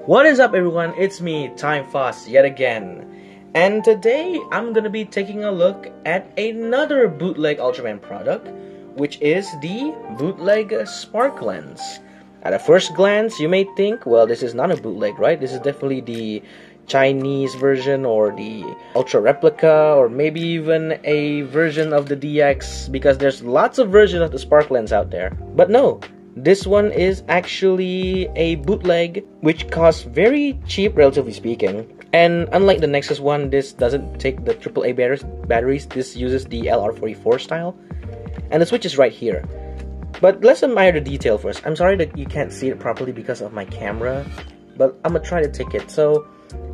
What is up, everyone? It's me, Time Fast, yet again. And today, I'm gonna be taking a look at another bootleg Ultraman product, which is the Bootleg Sparklence. At a first glance, you may think, well, this is not a bootleg, right? This is definitely the Chinese version or the Ultra Replica, or maybe even a version of the DX, because there's lots of versions of the Sparklence out there. But no, this one is actually a bootleg, which costs very cheap, relatively speaking. And unlike the Nexus one, this doesn't take the AAA batteries. This uses the LR44 style. And the switch is right here. But let's admire the detail first. I'm sorry that you can't see it properly because of my camera, but I'm gonna try to take it. So,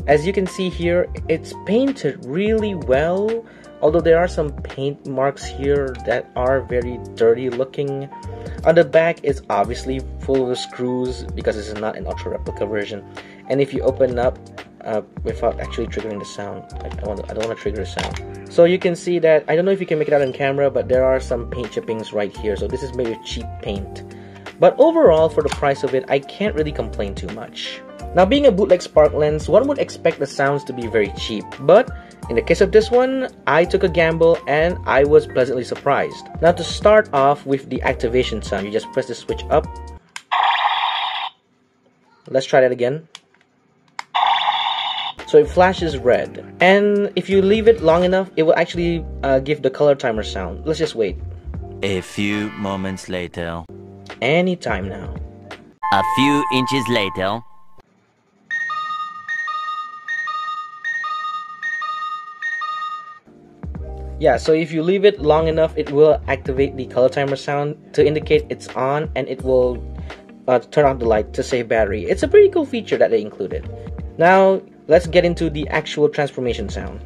as you can see here, it's painted really well. Although there are some paint marks here that are very dirty looking. On the back, it's obviously full of screws because this is not an Ultra Replica version. And if you open up without actually triggering the sound, I don't want to trigger the sound. So you can see that, I don't know if you can make it out on camera, but there are some paint chippings right here. So this is maybe cheap paint. But overall, for the price of it, I can't really complain too much. Now, being a bootleg Sparklence, one would expect the sounds to be very cheap, but in the case of this one, I took a gamble and I was pleasantly surprised. Now, to start off with the activation sound, you just press the switch up. Let's try that again. So it flashes red, and if you leave it long enough, it will actually give the color timer sound. Let's just wait. A few moments later. Anytime now. A few inches later. Yeah, so if you leave it long enough, it will activate the color timer sound to indicate it's on, and it will turn off the light to save battery. It's a pretty cool feature that they included. Now, let's get into the actual transformation sound.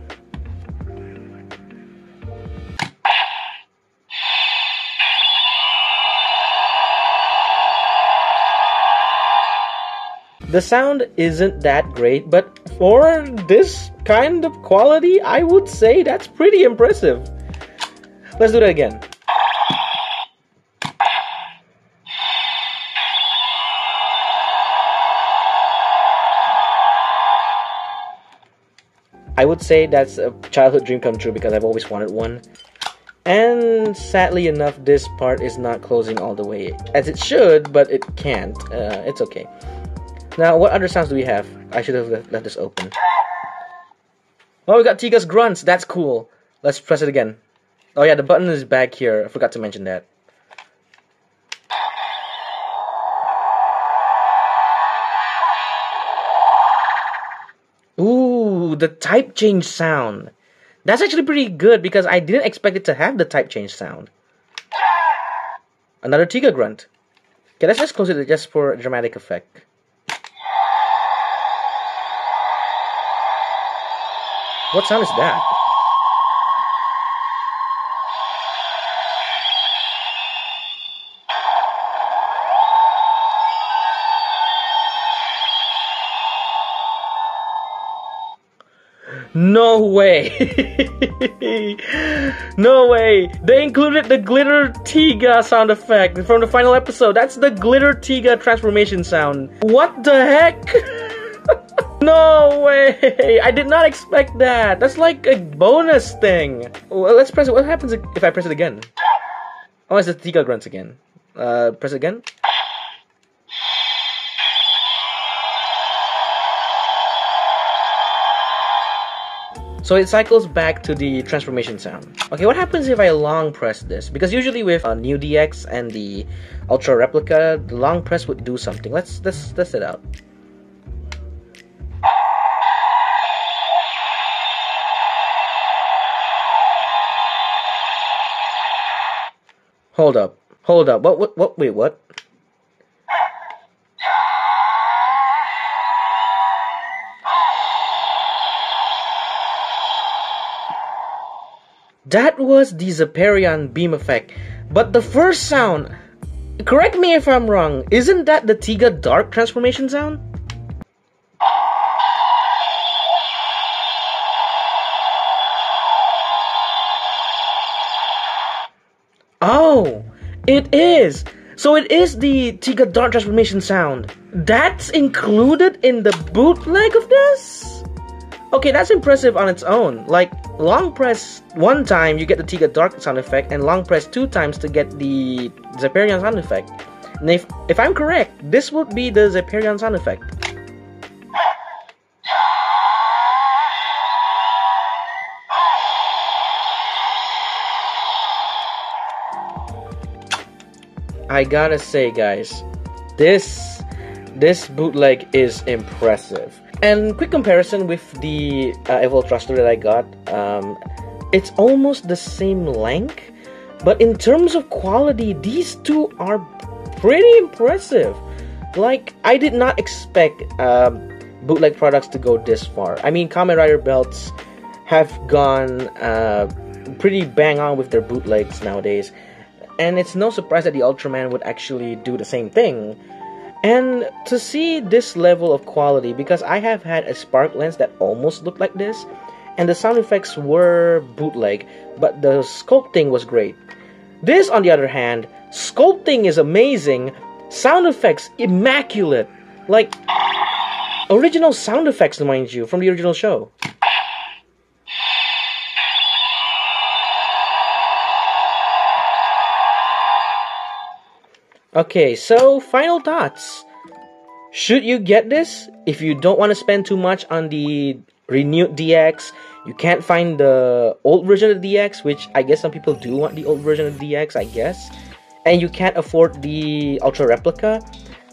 The sound isn't that great, but for this kind of quality, I would say that's pretty impressive. Let's do that again. I would say that's a childhood dream come true because I've always wanted one. And sadly enough, this part is not closing all the way as it should, but it can't. It's okay. Now, what other sounds do we have? I should have left this open. Oh, we got Tiga's grunts. That's cool. Let's press it again. Oh yeah, the button is back here. I forgot to mention that. Ooh, the type change sound. That's actually pretty good because I didn't expect it to have the type change sound. Another Tiga grunt. Okay, let's just close it just for dramatic effect. What sound is that? No way! No way! They included the Glitter Tiga sound effect from the final episode. That's the Glitter Tiga transformation sound. What the heck? No way! I did not expect that. That's like a bonus thing. Well, let's press it. What happens if I press it again? Oh, it's the Tiga grunts again. Press it again. So it cycles back to the transformation sound. Okay, what happens if I long press this? Because usually with New DX and the Ultra Replica, the long press would do something. Let's test it out. Hold up. Wait, what? That was the Zaparian beam effect. But the first sound, correct me if I'm wrong, isn't that the Tiga dark transformation sound? Oh, it is! So it is the Tiga Dark transformation sound. That's included in the bootleg of this? Okay, that's impressive on its own. Like, long press 1 time you get the Tiga Dark sound effect, and long press 2 times to get the Zeperion sound effect. And if I'm correct, this would be the Zeperion sound effect. I gotta say, guys, this bootleg is impressive. And quick comparison with the Evil Thruster that I got, it's almost the same length, but in terms of quality, these two are pretty impressive. Like, I did not expect bootleg products to go this far. I mean, Kamen Rider belts have gone pretty bang on with their bootlegs nowadays. And it's no surprise that the Ultraman would actually do the same thing. And to see this level of quality, because I have had a Sparklence that almost looked like this, and the sound effects were bootleg, but the sculpting was great. This, on the other hand, sculpting is amazing, sound effects immaculate. Like, original sound effects, mind you, from the original show. Okay, so final thoughts. Should you get this? If you don't want to spend too much on the renewed DX, you can't find the old version of the DX, which I guess some people do want the old version of the DX, I guess, and you can't afford the Ultra Replica,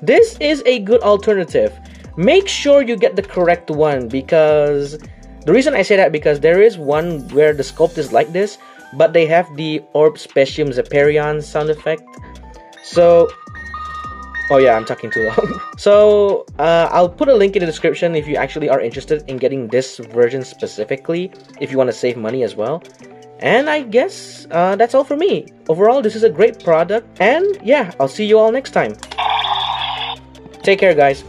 this is a good alternative. Make sure you get the correct one, because the reason I say that, because there is one where the sculpt is like this, but they have the Orb Specium Zeperion sound effect. So, oh yeah, I'm talking too long. So, I'll put a link in the description if you actually are interested in getting this version specifically, if you want to save money as well. And I guess that's all for me. Overall, this is a great product, and yeah, I'll see you all next time. Take care, guys.